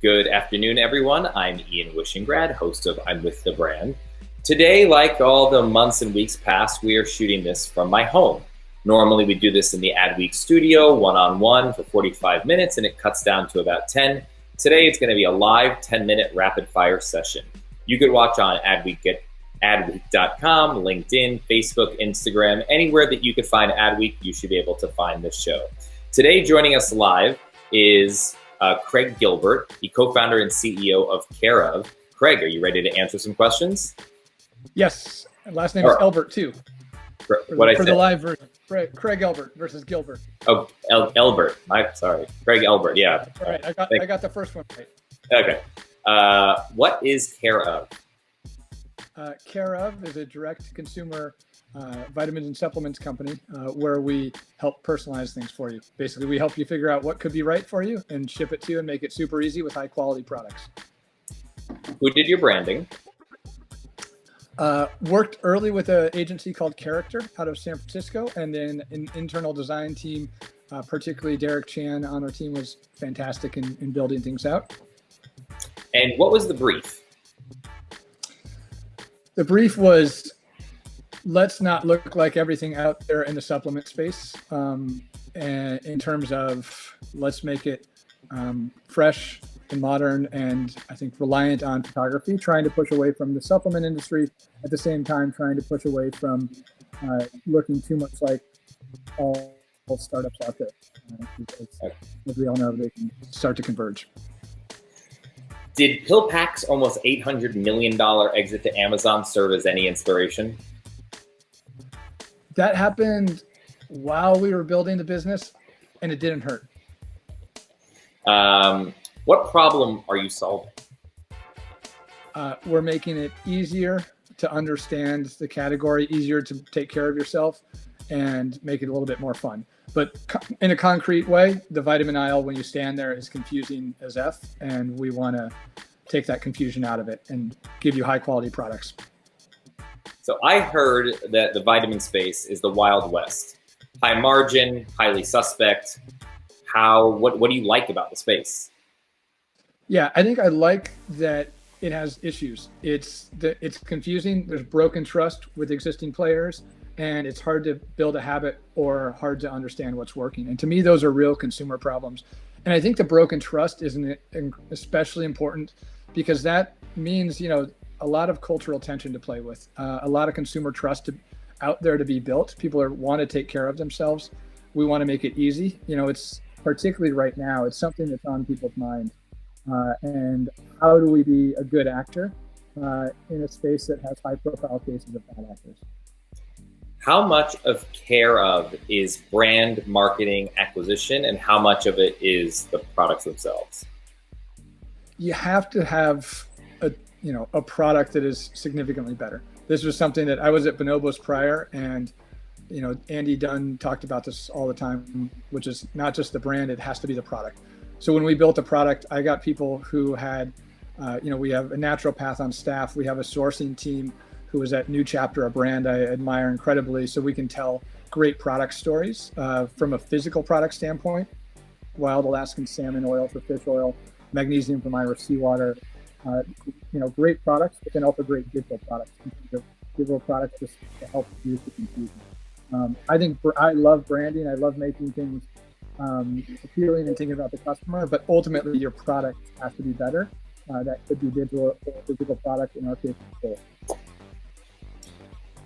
Good afternoon, everyone. I'm Ian Wishingrad, host of I'm With the Brand. Today, like all the months and weeks past, we are shooting this from my home. Normally, we do this in the Adweek studio, one-on-one for 45 minutes, and it cuts down to about 10. Today, it's going to be a live 10-minute rapid-fire session. You could watch on Adweek at adweek.com, LinkedIn, Facebook, Instagram, anywhere that you could find Adweek, you should be able to find this show. Today, joining us live is Craig Gilbert, the co-founder and CEO of Care Of. Craig, are you ready to answer some questions? Yes, and last name is Elbert too. For the live version, Craig Elbert versus Gilbert. Oh, Elbert. I'm sorry, Craig Elbert. Yeah. All right, I got the first one right. Okay. What is Care Of? Care Of is a direct-to-consumer vitamins and supplements company where we help personalize things for you. Basically, we help you figure out what could be right for you and ship it to you and make it super easy with high-quality products. Who did your branding? Worked early with an agency called Character out of San Francisco, and then an internal design team, particularly Derek Chan on our team was fantastic in building things out. And what was the brief? The brief was, let's not look like everything out there in the supplement space. And in terms of let's make it fresh and modern, and I think reliant on photography, trying to push away from the supplement industry, at the same time trying to push away from looking too much like all startups out there. As we all know, they can start to converge. Did PillPack's almost $800 million exit to Amazon serve as any inspiration? That happened while we were building the business, and it didn't hurt. What problem are you solving? We're making it easier to understand the category, easier to take care of yourself, and make it a little bit more fun. But in a concrete way, the vitamin aisle, when you stand there, is confusing as F, and we want to take that confusion out of it and give you high quality products. So I heard that the vitamin space is the Wild West. High margin, highly suspect. What do you like about the space? Yeah, I think I like that it has issues. It's confusing. There's broken trust with existing players, and it's hard to build a habit or hard to understand what's working. And to me, those are real consumer problems. And I think the broken trust is especially important because that means, a lot of cultural tension to play with, a lot of consumer trust out there to be built. People want to take care of themselves. We want to make it easy. It's particularly right now, it's something that's on people's minds. And how do we be a good actor in a space that has high profile cases of bad actors? How much of Care Of is brand marketing acquisition, and how much of it is the products themselves? You have to have a product that is significantly better. This was something that I was at Bonobos prior, and Andy Dunn talked about this all the time, which is not just the brand, it has to be the product. So when we built the product, I got people who had, we have a naturopath on staff. We have a sourcing team who is at New Chapter, a brand I admire incredibly. So we can tell great product stories from a physical product standpoint. Wild Alaskan salmon oil for fish oil, magnesium from Irish seawater, great products, but then also great digital products. Digital products just to help reduce the confusion. I love branding. I love making things appealing and thinking about the customer, but ultimately your product has to be better. That could be digital or physical product, in our case.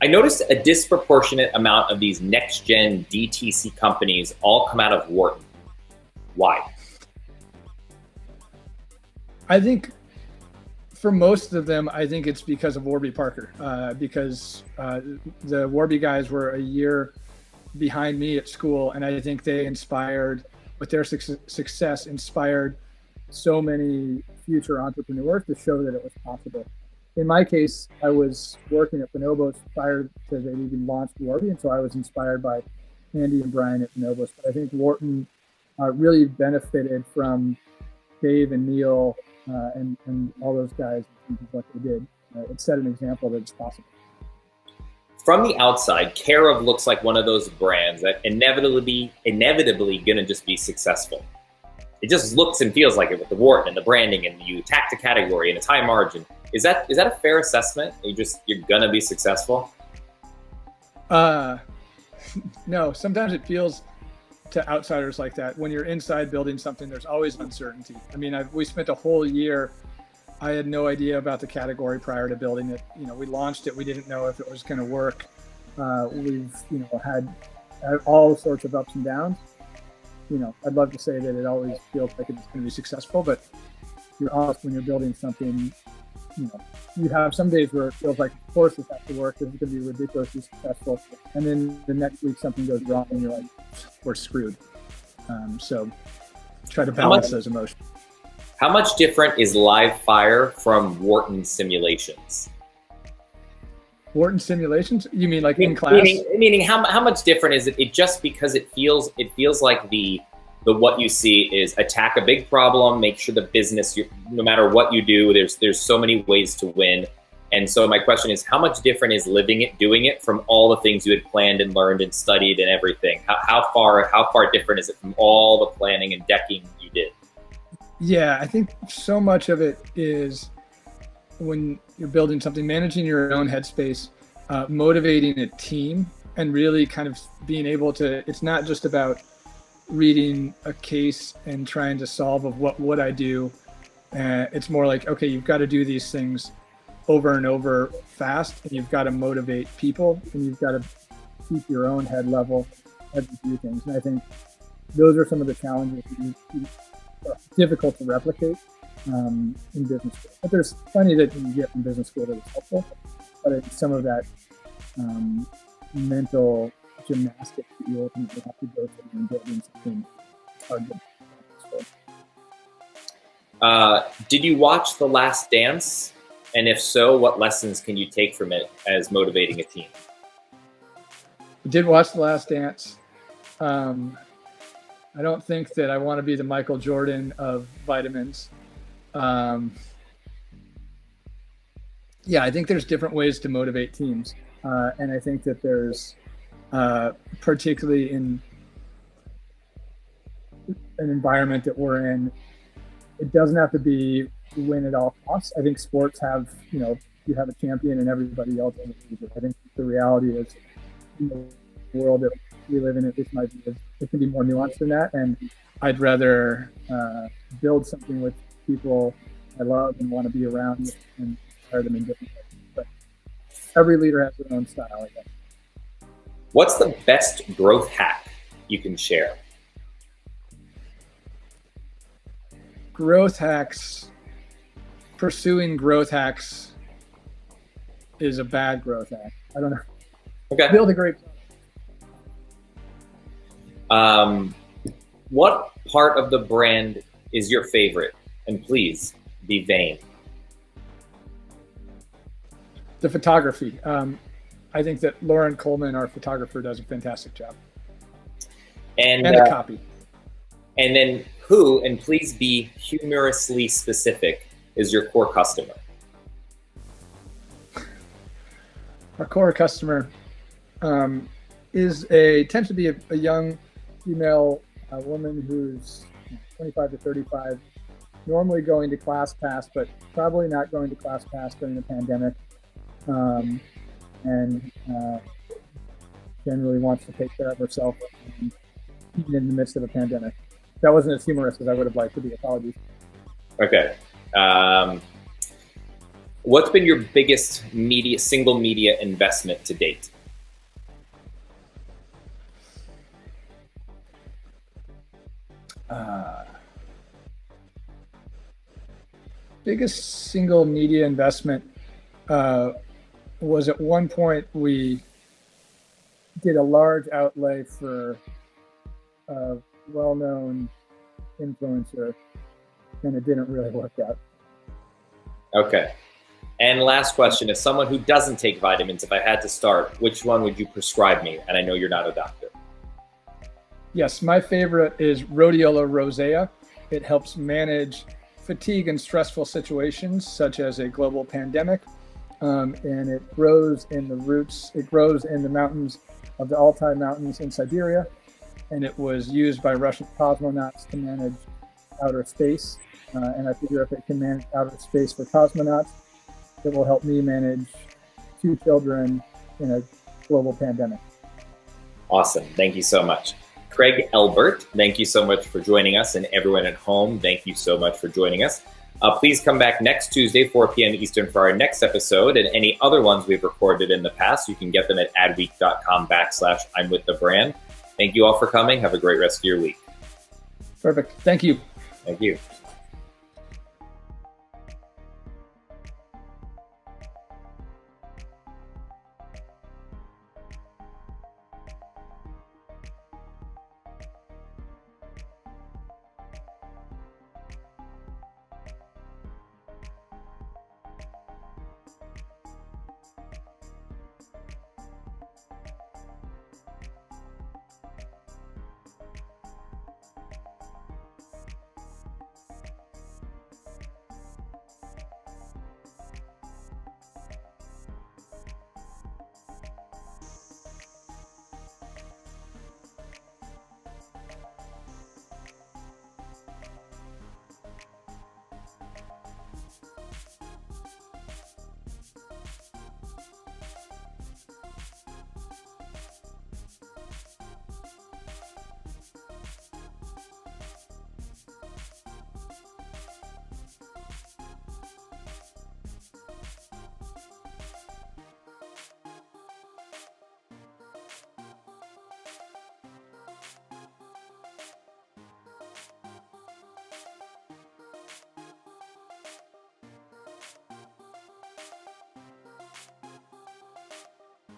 I noticed a disproportionate amount of these next-gen DTC companies all come out of Wharton. Why? I think for most of them, I think it's because of Warby Parker, because the Warby guys were a year behind me at school, and I think they inspired, with their success, inspired so many future entrepreneurs to show that it was possible. In my case, I was working at Bonobos prior to they even launched Warby, and so I was inspired by Andy and Brian at Bonobos. But I think Wharton really benefited from Dave and Neil and all those guys in terms of what they did. It set an example that it's possible. From the outside, Care Of looks like one of those brands that inevitably gonna just be successful. it just looks and feels like it with the Wharton and the branding, and you attack the category and it's high margin. Is that a fair assessment? You're gonna be successful? No, sometimes it feels to outsiders like that. When you're inside building something, there's always uncertainty. I mean, we spent a whole year. I had no idea about the category prior to building it. We launched it. We didn't know if it was going to work. We've, had all sorts of ups and downs. I'd love to say that it always feels like it's going to be successful, but you're honest when you're building something. You have some days where it feels like, of course, this has to work. This is going to be ridiculously successful. And then the next week something goes wrong and you're like, we're screwed. So try to balance those emotions. How much different is live fire from Wharton simulations? Wharton simulations? You mean like in class? Meaning how much different is it? It just because it feels like the what you see is attack a big problem, make sure the business, no matter what you do, there's so many ways to win. And so my question is, how much different is living it, doing it, from all the things you had planned and learned and studied and everything? How far different is it from all the planning and decking you did? Yeah, I think so much of it is when you're building something, managing your own headspace, motivating a team, and really kind of being able to, it's not just about reading a case and trying to solve of what would I do. It's more like, okay, you've got to do these things over and over fast, and you've got to motivate people, and you've got to keep your own head level as you do things. And I think those are some of the challenges that are difficult to replicate in business school. But there's plenty that you get from business school that is helpful, but it's some of that mental gymnastics that you ultimately have to go through in building something hard to. Did you watch The Last Dance? And if so, what lessons can you take from it as motivating a team? I did watch The Last Dance. I don't think that I want to be the Michael Jordan of vitamins. Yeah, I think there's different ways to motivate teams. And I think that there's, particularly in an environment that we're in, it doesn't have to be win at all costs. I think sports have, you have a champion and everybody else. I think the reality is, in the world that we live in, at least my view, it can be more nuanced than that. And I'd rather build something with people I love and want to be around and inspire them in different ways. But every leader has their own style, I guess. What's the best growth hack you can share? Growth hacks. Pursuing growth hacks is a bad growth hack. I don't know. Okay. Build a great. What part of the brand is your favorite? And please be vain. The photography. I think that Lauren Coleman, our photographer, does a fantastic job. And the copy. And then who, and please be humorously specific, is your core customer? Our core customer tends to be a young female woman who's 25 to 35, normally going to ClassPass, but probably not going to ClassPass during the pandemic, and generally wants to take care of herself even in the midst of a pandemic. That wasn't as humorous as I would have liked to be. Apologies. Okay. What's been your biggest single media investment to date? Biggest single media investment was at one point we did a large outlay for a well-known influencer, and it didn't really work out. Okay. And last question, as someone who doesn't take vitamins, if I had to start, which one would you prescribe me? And I know you're not a doctor. Yes, my favorite is Rhodiola rosea. It helps manage fatigue in stressful situations, such as a global pandemic. And it grows in the roots. It grows in the mountains of the Altai Mountains in Siberia. And it was used by Russian cosmonauts to manage outer space. And I figure if it can manage outer space for cosmonauts, it will help me manage 2 children in a global pandemic. Awesome. Thank you so much. Craig Elbert, thank you so much for joining us. And everyone at home, thank you so much for joining us. Please come back next Tuesday, 4 p.m. Eastern for our next episode. And any other ones we've recorded in the past, you can get them at adweek.com/I'mWithTheBrand. Thank you all for coming. Have a great rest of your week. Perfect. Thank you. Thank you.